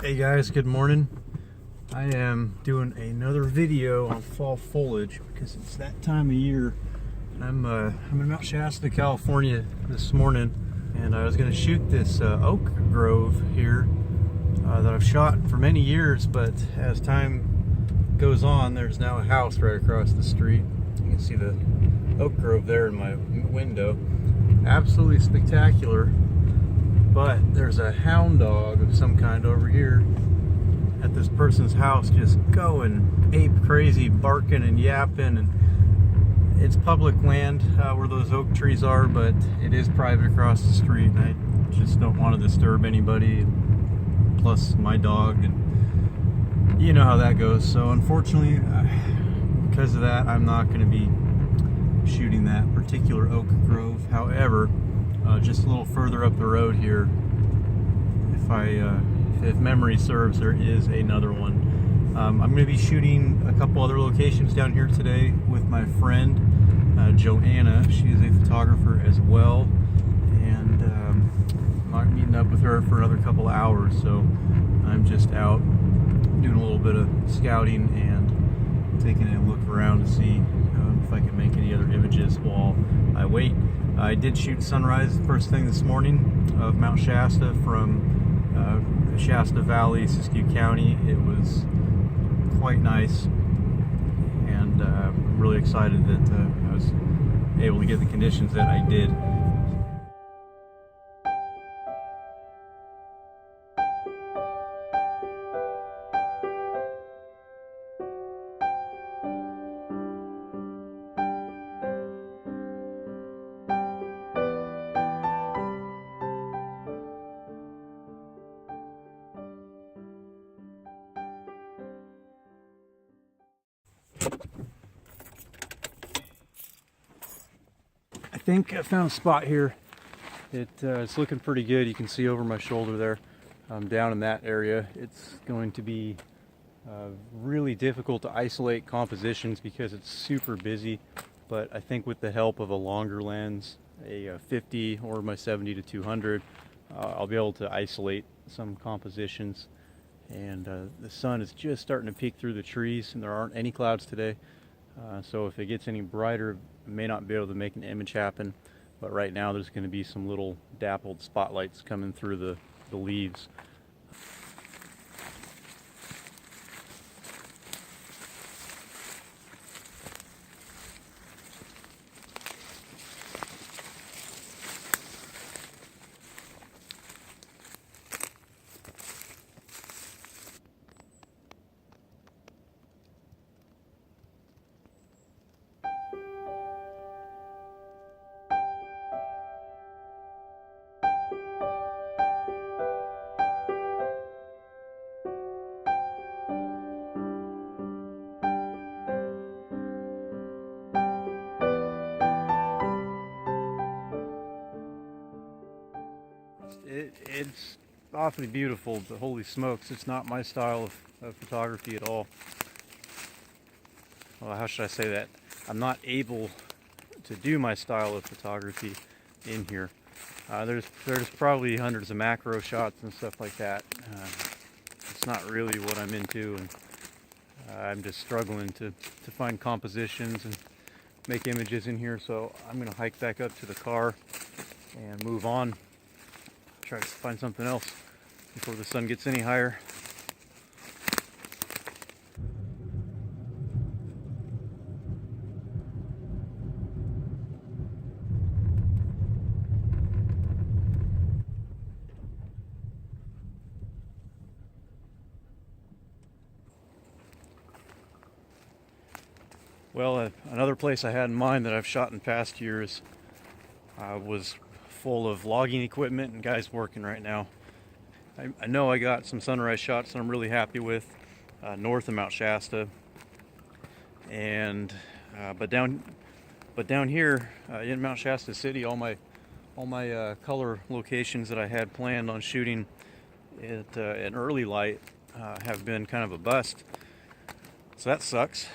Hey guys, good morning. I am doing another video on fall foliage because it's that time of year. I'm in Mount Shasta, California this morning, and I was going to shoot this oak grove here that I've shot for many years, but as time goes on, there's now a house right across the street. You can see the oak grove there in my window. Absolutely spectacular. But there's a hound dog of some kind over here at this person's house just going ape crazy, barking and yapping. And it's public land where those oak trees are, but it is private across the street, and I just don't want to disturb anybody, plus my dog, and you know how that goes. So unfortunately, because of that, I'm not going to be shooting that particular oak grove. However, just a little further up the road here, if memory serves, there is another one. I'm going to be shooting a couple other locations down here today with my friend JoAnna. She is a photographer as well, and I'm meeting up with her for another couple hours. So I'm just out doing a little bit of scouting and taking a look around to see if I can make any other images while I wait. I did shoot sunrise first thing this morning of Mount Shasta from Shasta Valley, Siskiyou County. It was quite nice, and I'm really excited that I was able to get the conditions that I did. I think I found a spot here. It's looking pretty good. You can see over my shoulder there, down in that area. It's going to be really difficult to isolate compositions because it's super busy, but I think with the help of a longer lens, a 50 or my 70 to 200, I'll be able to isolate some compositions. And the sun is just starting to peek through the trees, and there aren't any clouds today. So if it gets any brighter, I may not be able to make an image happen, but right now there's going to be some little dappled spotlights coming through the leaves. It's awfully beautiful, but holy smokes, it's not my style of photography at all. Well, how should I say that? I'm not able to do my style of photography in here. There's probably hundreds of macro shots and stuff like that. It's not really what I'm into, and I'm just struggling to find compositions and make images in here. So I'm going to hike back up to the car and move on. Try to find something else before the sun gets any higher. Well, another place I had in mind that I've shot in past years was full of logging equipment and guys working right now. I know I got some sunrise shots that I'm really happy with north of Mount Shasta, and but down here in Mount Shasta City, all my color locations that I had planned on shooting at an early light have been kind of a bust. So that sucks.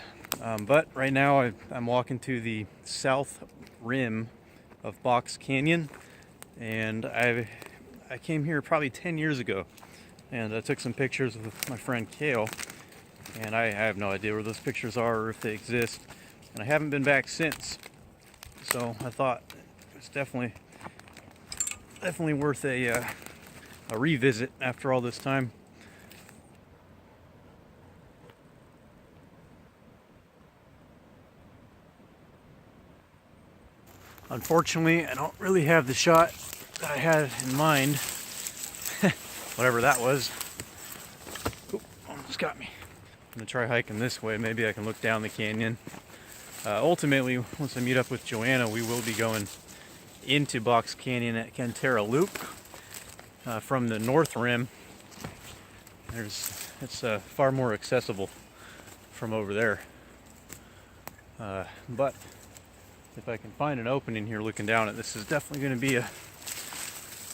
But right now I'm walking to the south rim of Box Canyon, and I came here probably 10 years ago and I took some pictures with my friend Kale, and I have no idea where those pictures are or if they exist, and I haven't been back since. So I thought it's definitely worth a revisit after all this time. Unfortunately, I don't really have the shot that I had in mind. Whatever that was. Oop, almost got me. I'm gonna try hiking this way. Maybe I can look down the canyon. Ultimately, once I meet up with JoAnna, we will be going into Box Canyon at Cantera Loop from the north rim. It's far more accessible from over there. But if I can find an opening here looking down it, this is definitely going to be a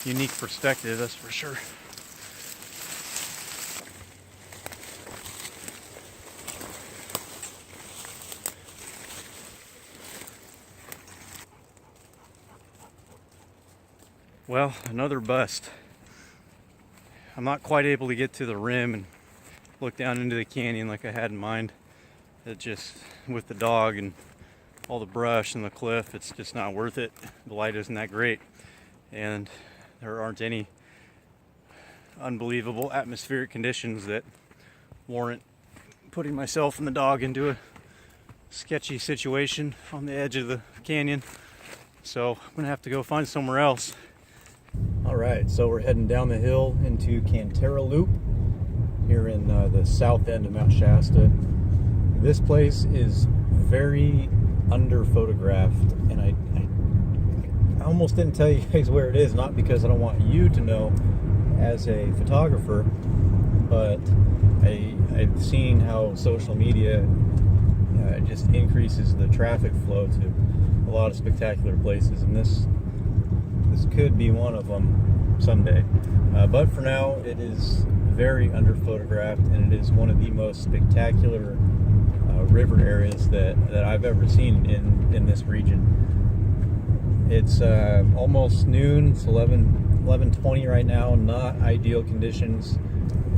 unique perspective, that's for sure. Well, another bust. I'm not quite able to get to the rim and look down into the canyon like I had in mind. It just, with the dog and all the brush and the cliff, it's just not worth it. The light isn't that great, and there aren't any unbelievable atmospheric conditions that warrant putting myself and the dog into a sketchy situation on the edge of the canyon. So I'm gonna have to go find somewhere else. Alright, so we're heading down the hill into Cantera Loop here in the south end of Mount Shasta. This place is very under photographed, and I almost didn't tell you guys where it is, not because I don't want you to know as a photographer, but I've seen how social media just increases the traffic flow to a lot of spectacular places, and this could be one of them someday. But for now, it is very under photographed, and it is one of the most spectacular river areas that I've ever seen in this region. It's almost noon. It's 11:20 right now. Not ideal conditions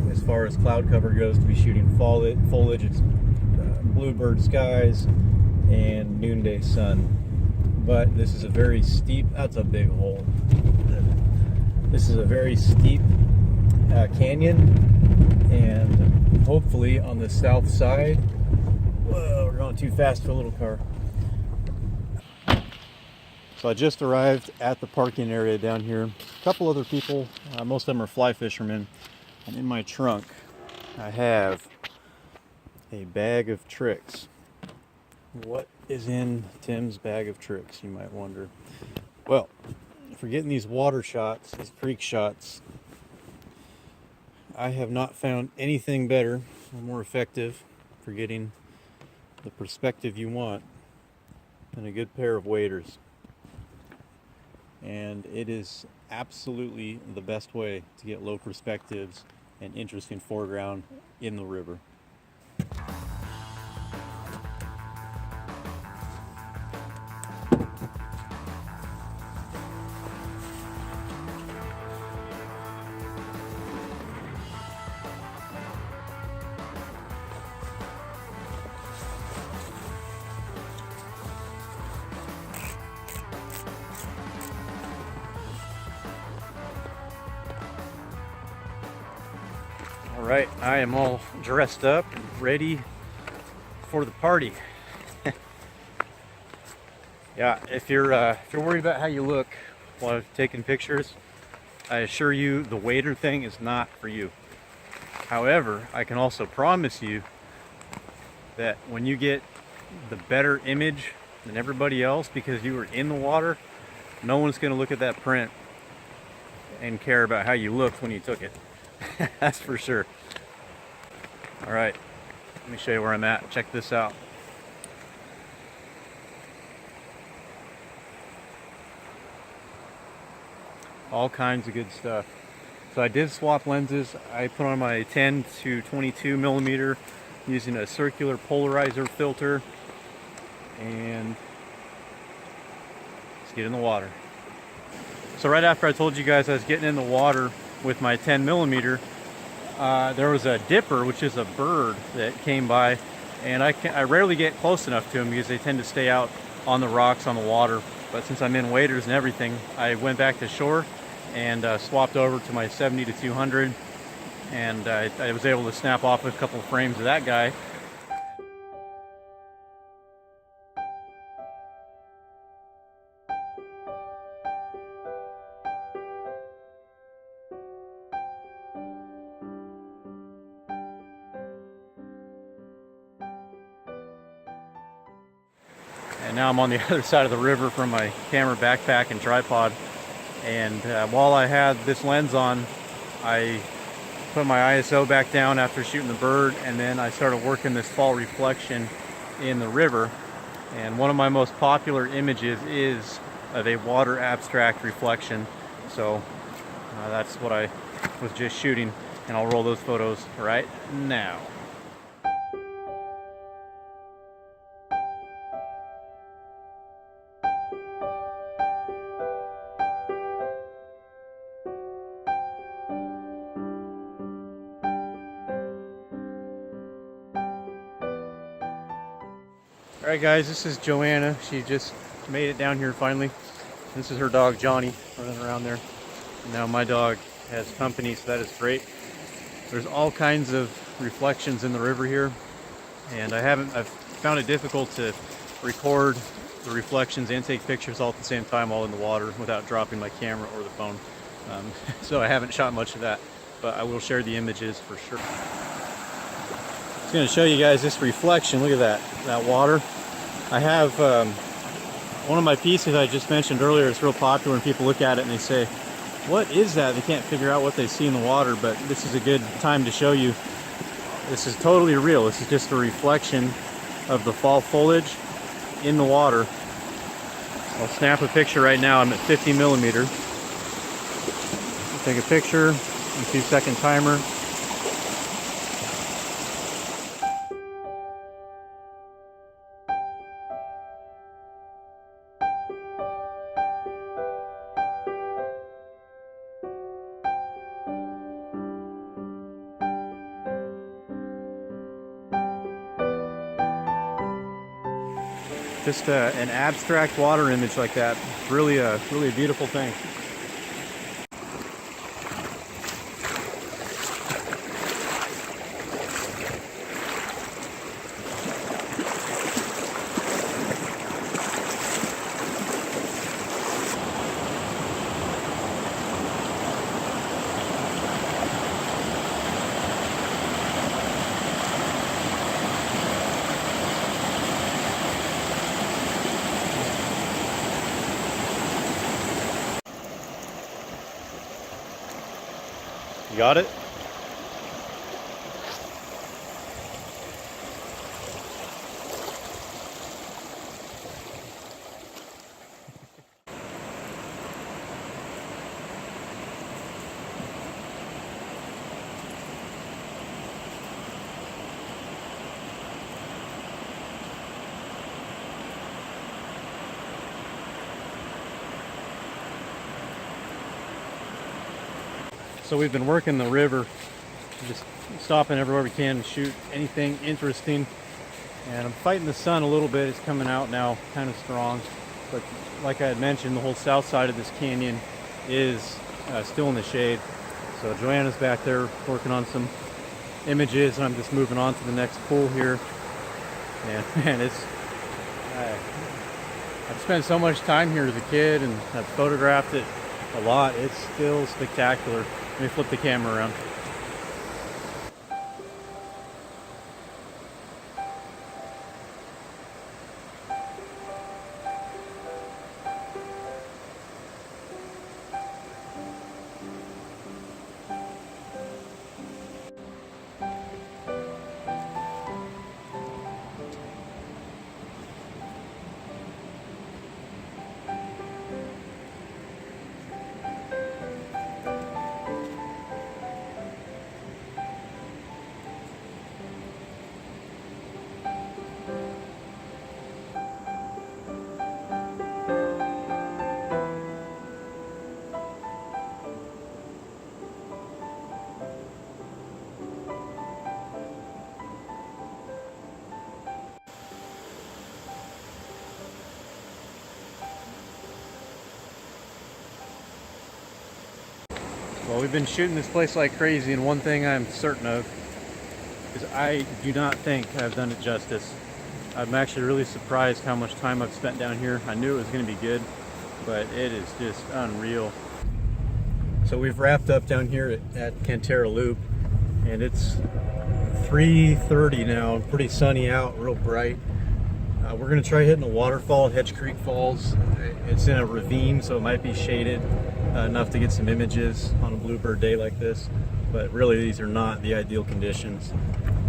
as far as cloud cover goes to be shooting foliage. It's bluebird skies and noonday sun. But this is a very steep, that's a big hole. This is a very steep canyon, and hopefully on the south side, whoa, we're going too fast for a little car. So I just arrived at the parking area down here. A couple other people, most of them are fly fishermen, and in my trunk I have a bag of tricks. What is in Tim's bag of tricks, you might wonder? Well, for getting these water shots, these creek shots, I have not found anything better or more effective for getting the perspective you want than a good pair of waders. And it is absolutely the best way to get low perspectives and interesting foreground in the river. Alright, I am all dressed up and ready for the party. Yeah, if you're worried about how you look while taking pictures, I assure you the wader thing is not for you. However, I can also promise you that when you get the better image than everybody else because you were in the water, no one's going to look at that print and care about how you looked when you took it. That's for sure. All right, let me show you where I'm at. Check this out. All kinds of good stuff. So I did swap lenses. I put on my 10 to 22 millimeter using a circular polarizer filter, and let's get in the water. So right after I told you guys I was getting in the water with my 10 millimeter, there was a dipper, which is a bird that came by, and I rarely get close enough to them because they tend to stay out on the rocks on the water. But since I'm in waders and everything, I went back to shore and swapped over to my 70 to 200, and I was able to snap off a couple of frames of that guy. And now I'm on the other side of the river from my camera backpack and tripod. And while I had this lens on, I put my ISO back down after shooting the bird, and then I started working this fall reflection in the river. And one of my most popular images is of a water abstract reflection. So that's what I was just shooting, and I'll roll those photos right now. Alright guys, this is JoAnna. She just made it down here finally. This is her dog Johnny running around there. Now my dog has company, so that is great. There's all kinds of reflections in the river here, and I've found it difficult to record the reflections and take pictures all at the same time all in the water without dropping my camera or the phone. So I haven't shot much of that, but I will share the images for sure. I'm going to show you guys this reflection. Look at that water. I have one of my pieces I just mentioned earlier. It's real popular, and people look at it and they say, what is that? They can't figure out what they see in the water, but this is a good time to show you. This is totally real. This is just a reflection of the fall foliage in the water. I'll snap a picture right now. I'm at 50 millimeter. Take a picture, a 2-second timer. Just an abstract water image like that, really a beautiful thing. You got it? So we've been working the river, just stopping everywhere we can to shoot anything interesting. And I'm fighting the sun a little bit. It's coming out now kind of strong. But like I had mentioned, the whole south side of this canyon is still in the shade. So JoAnna's back there working on some images, and I'm just moving on to the next pool here. And man, I've spent so much time here as a kid, and I've photographed it a lot. It's still spectacular. Let me flip the camera around. Well, we've been shooting this place like crazy, and one thing I'm certain of is I do not think I've done it justice. I'm actually really surprised how much time I've spent down here. I knew it was going to be good, but it is just unreal. So we've wrapped up down here at Cantera Loop, and it's 3:30 now, pretty sunny out, real bright. We're going to try hitting a waterfall at Hetch Creek Falls. It's in a ravine, so it might be shaded enough to get some images on a bluebird day like this, but really these are not the ideal conditions.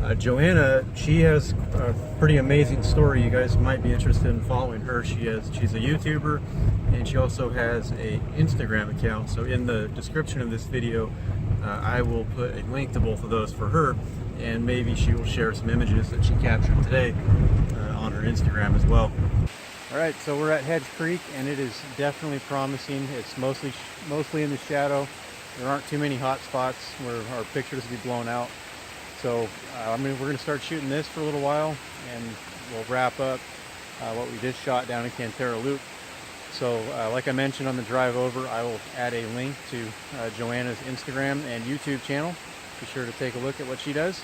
JoAnna, she has a pretty amazing story. You guys might be interested in following her. She's a YouTuber, and she also has an Instagram account. So in the description of this video, I will put a link to both of those for her, and maybe she will share some images that she captured today on her Instagram as well. All right, so we're at Hetch Creek, and it is definitely promising. It's mostly in the shadow. There aren't too many hot spots where our pictures will be blown out. So we're going to start shooting this for a little while, and we'll wrap up what we just shot down in Cantera Loop. So like I mentioned on the drive over, I will add a link to JoAnna's Instagram and YouTube channel. Be sure to take a look at what she does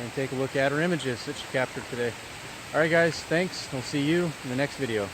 and take a look at her images that she captured today. All right guys, thanks. We'll see you in the next video.